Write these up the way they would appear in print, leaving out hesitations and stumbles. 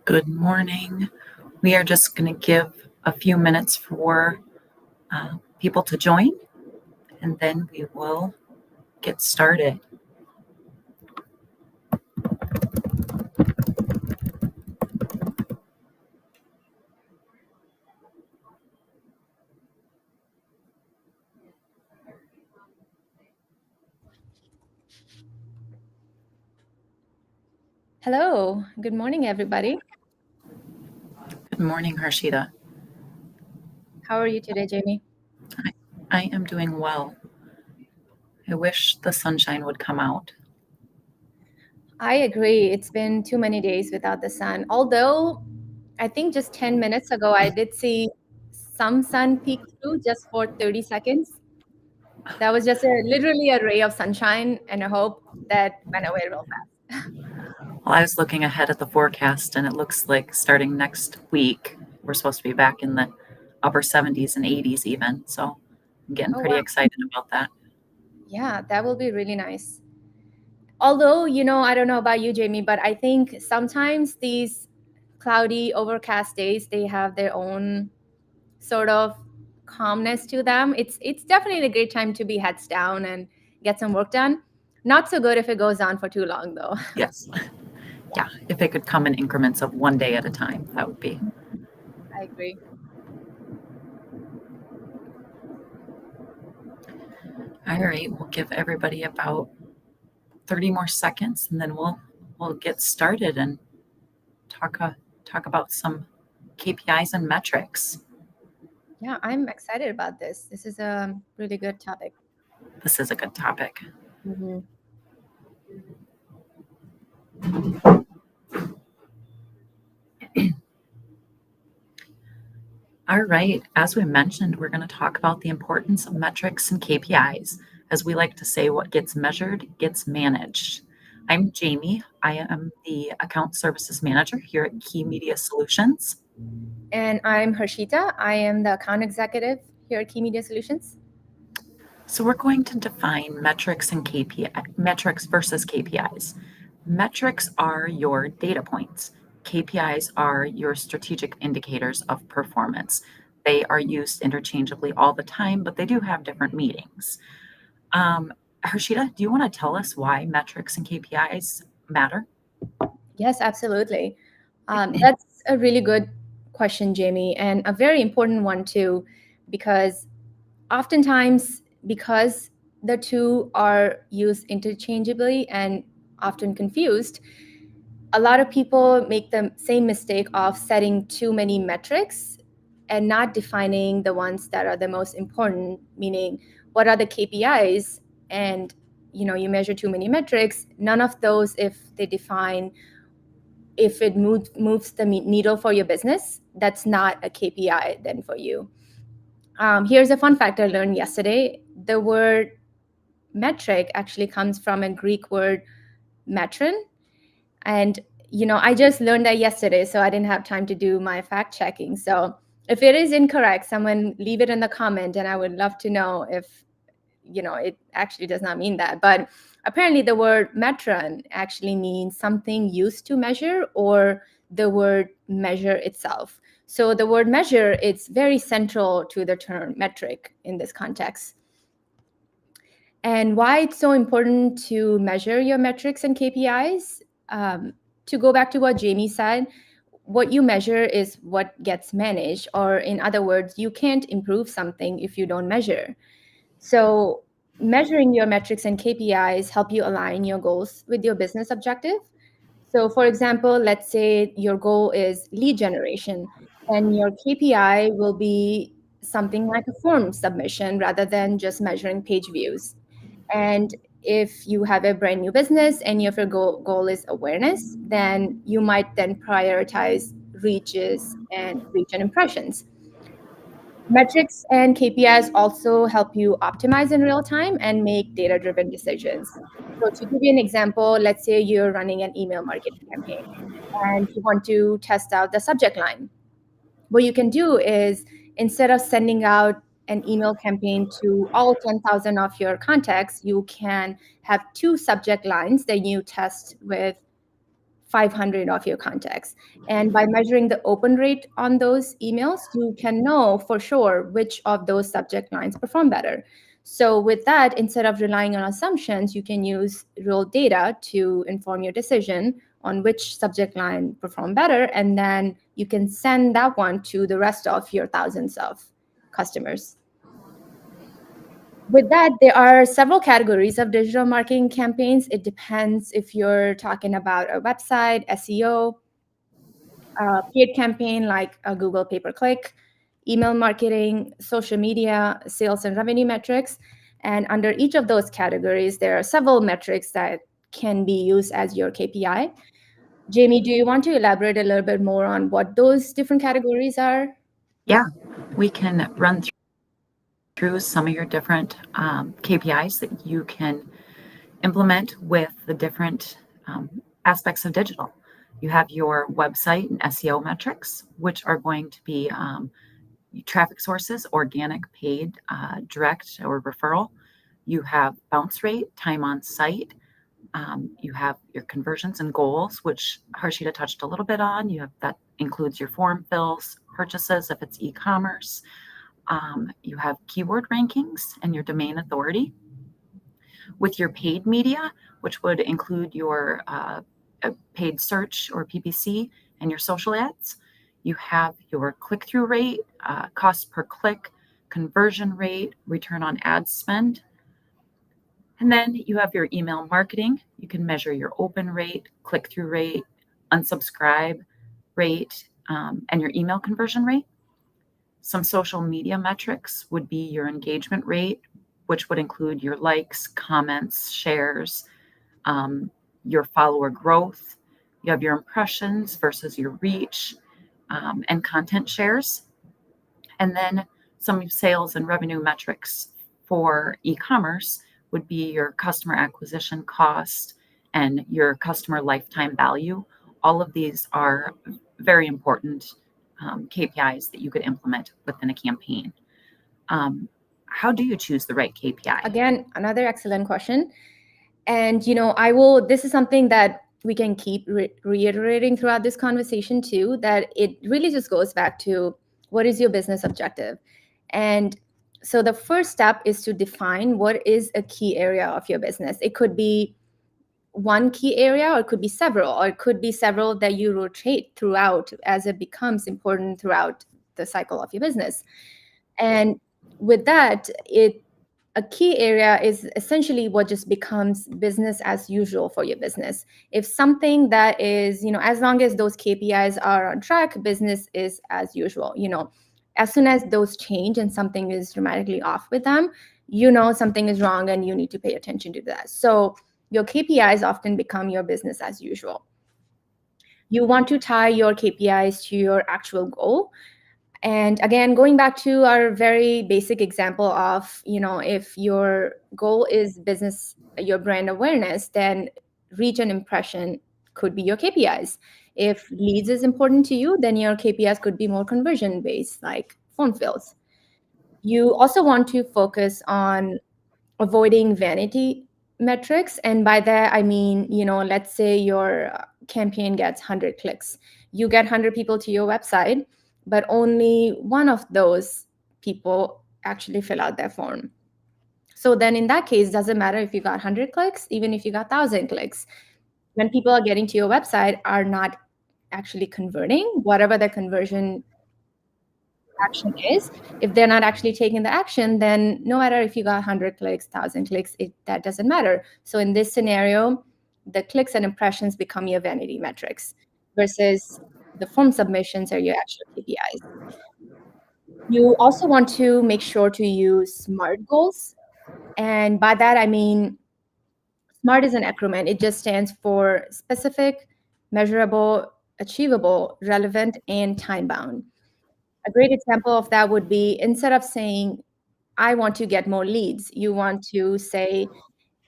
Good morning. We are just going to give a few minutes for people to join, and then we will get started. Hello. Good morning, everybody. Good morning, Harshita. How are you today, Jamie? I am doing well. I wish the sunshine would come out. I agree. It's been too many days without the sun. Although I think just 10 minutes ago, I did see some sun peek through just for 30 seconds. That was just literally a ray of sunshine and a hope that went away real fast. Well, I was looking ahead at the forecast, and it looks like starting next week, we're supposed to be back in the upper 70s and 80s even. So I'm getting pretty excited about that. Yeah, that will be really nice. Although, I don't know about you, Jamie, but I think sometimes these cloudy, overcast days, they have their own sort of calmness to them. It's definitely a great time to be heads down and get some work done. Not so good if it goes on for too long, though. Yes. Yeah, if it could come in increments of one day at a time, that would be. I agree. All right, we'll give everybody about 30 more seconds, and then we'll get started and talk about some KPIs and metrics. Yeah, I'm excited about this. This is a really good topic. This is a good topic. Mm-hmm. All right, as we mentioned, we're going to talk about the importance of metrics and KPIs. As we like to say, what gets measured gets managed. I'm Jamie. I am the Account Services Manager here at Key Media Solutions. And I'm Harshita. I am the account executive here at Key Media Solutions. So we're going to define metrics and metrics versus KPIs. Metrics are your data points. KPIs are your strategic indicators of performance. They are used interchangeably all the time, but they do have different meanings. Harshita, do you want to tell us why metrics and KPIs matter? Yes, absolutely. That's a really good question, Jamie, and a very important one too, because oftentimes, because the two are used interchangeably and often confused, a lot of people make the same mistake of setting too many metrics and not defining the ones that are the most important, meaning what are the KPIs, and you measure too many metrics. None of those, if they define if it moves the needle for your business, that's not a KPI then for you. Here's a fun fact I learned yesterday. The word metric actually comes from a Greek word metron. And, I just learned that yesterday, so I didn't have time to do my fact checking. So if it is incorrect, someone leave it in the comment, and I would love to know if, it actually does not mean that. But apparently the word metron actually means something used to measure, or the word measure itself. So the word measure, it's very central to the term metric in this context. And why it's so important to measure your metrics and KPIs, to go back to what Jamie said, what you measure is what gets managed, or in other words, you can't improve something if you don't measure. So measuring your metrics and KPIs help you align your goals with your business objective. So for example, let's say your goal is lead generation, and your KPI will be something like a form submission rather than just measuring page views. And if you have a brand new business and your goal is awareness, then you might then prioritize reaches and reach and impressions. Metrics and KPIs also help you optimize in real time and make data-driven decisions. So to give you an example, let's say you're running an email marketing campaign and you want to test out the subject line. What you can do is, instead of sending out an email campaign to all 10,000 of your contacts, you can have 2 subject lines that you test with 500 of your contacts. And by measuring the open rate on those emails, you can know for sure which of those subject lines perform better. So with that, instead of relying on assumptions, you can use real data to inform your decision on which subject line perform better, and then you can send that one to the rest of your thousands of customers. With that, there are several categories of digital marketing campaigns. It depends if you're talking about a website, SEO, paid campaign like a Google pay-per-click, email marketing, social media, sales and revenue metrics. And under each of those categories, there are several metrics that can be used as your KPI. Jamie, do you want to elaborate a little bit more on what those different categories are? Yeah, we can run through some of your different KPIs that you can implement with the different aspects of digital. You have your website and SEO metrics, which are going to be traffic sources, organic, paid, direct, or referral. You have bounce rate, time on site. You have your conversions and goals, which Harshita touched a little bit on. That includes your form fills, purchases if it's e-commerce. You have keyword rankings and your domain authority. With your paid media, which would include your paid search or PPC and your social ads, you have your click-through rate, cost per click, conversion rate, return on ad spend. And then you have your email marketing. You can measure your open rate, click-through rate, unsubscribe rate, and your email conversion rate. Some social media metrics would be your engagement rate, which would include your likes, comments, shares, your follower growth. You have your impressions versus your reach, and content shares. And then some sales and revenue metrics for e-commerce would be your customer acquisition cost and your customer lifetime value. All of these are very important KPIs that you could implement within a campaign. How do you choose the right KPI? Again, another excellent question. And, this is something that we can keep reiterating throughout this conversation too, that it really just goes back to what is your business objective? And so the first step is to define what is a key area of your business. It could be one key area, or it could be several, or it could be several that you rotate throughout as it becomes important throughout the cycle of your business. And with that, a key area is essentially what just becomes business as usual for your business. If something that is, as long as those KPIs are on track, business is as usual. As soon as those change and something is dramatically off with them, something is wrong and you need to pay attention to that. So your KPIs often become your business as usual. You want to tie your KPIs to your actual goal. And again, going back to our very basic example of, if your goal is business, your brand awareness, then reach and impression could be your KPIs. If leads is important to you, then your KPIs could be more conversion based, like form fills. You also want to focus on avoiding vanity metrics. And by that, I mean, let's say your campaign gets 100 clicks. You get 100 people to your website, but only one of those people actually fill out their form. So then in that case, doesn't matter if you got 100 clicks, even if you got 1,000 clicks. When people are getting to your website are not actually converting, whatever the conversion action is, if they're not actually taking the action, then no matter if you got 100 clicks, 1,000 clicks, that doesn't matter. So in this scenario, the clicks and impressions become your vanity metrics versus the form submissions are your actual KPIs. You also want to make sure to use SMART goals. And by that, I mean, SMART is an acronym. It just stands for specific, measurable, achievable, relevant, and time-bound. A great example of that would be, instead of saying, I want to get more leads, you want to say,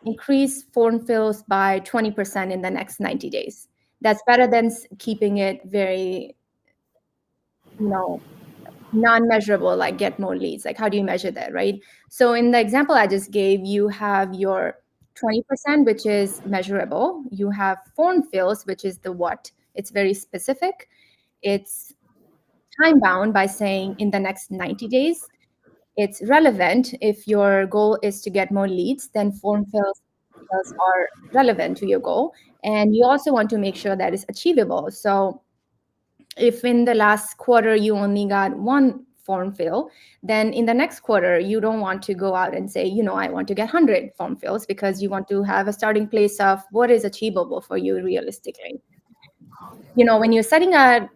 increase form fills by 20% in the next 90 days. That's better than keeping it very, non-measurable, like get more leads. Like how do you measure that, right? So in the example I just gave, you have your 20%, which is measurable. You have form fills, which is the what. It's very specific. It's time bound by saying in the next 90 days. It's relevant. If your goal is to get more leads, then fills are relevant to your goal. And you also want to make sure that it's achievable. So if in the last quarter you only got one form fill, then in the next quarter you don't want to go out and say, I want to get 100 form fills, because you want to have a starting place of what is achievable for you realistically. When you're setting a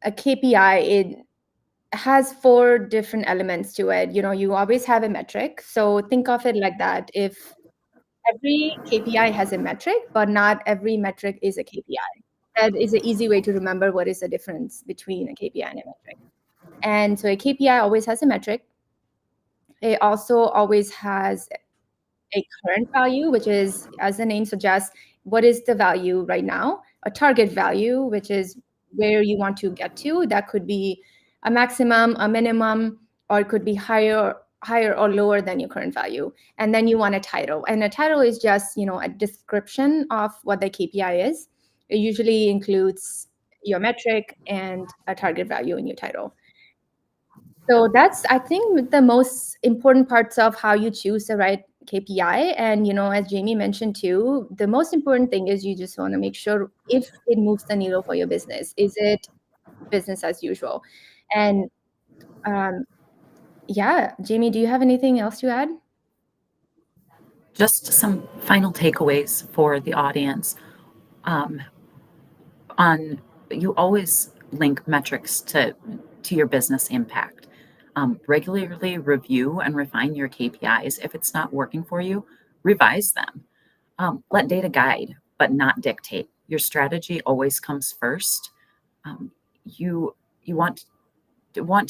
KPI, it has 4 different elements to it. You always have a metric. So think of it like that. If every KPI has a metric, but not every metric is a KPI. That is an easy way to remember what is the difference between a KPI and a metric. And so a KPI always has a metric. It also always has a current value, which is, as the name suggests, what is the value right now? A target value, which is where you want to get to. That could be a maximum, a minimum, or it could be higher or lower than your current value. And then you want a title. And a title is just, a description of what the KPI is. It usually includes your metric and a target value in your title. So that's, I think, the most important parts of how you choose the right KPI. And, as Jamie mentioned too, the most important thing is you just want to make sure if it moves the needle for your business. Is it business as usual? And yeah, Jamie, do you have anything else to add? Just some final takeaways for the audience. Um, on You always link metrics to your business impact. Regularly review and refine your KPIs. If it's not working for you, revise them. Let data guide, but not dictate. Your strategy always comes first. You want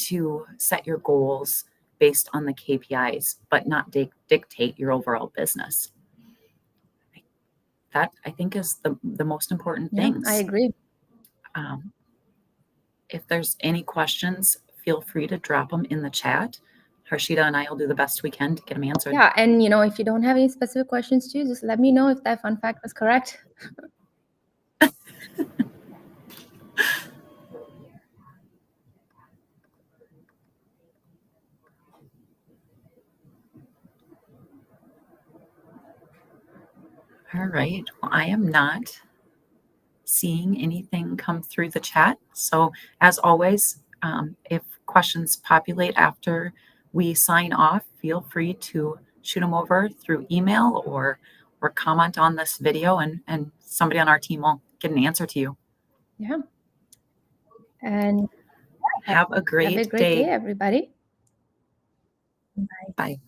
to set your goals based on the KPIs, but not dictate your overall business. That, I think, is the most important Yeah, things. I agree. Um, if there's any questions, feel free to drop them in the chat. Harshita and I will do the best we can to get them answered. Yeah, and if you don't have any specific questions too, just let me know if that fun fact was correct. All right. Well, I am not seeing anything come through the chat. So, as always, if questions populate after we sign off, feel free to shoot them over through email or comment on this video, and somebody on our team will get an answer to you. Yeah. And Have a great day, day. everybody. Bye.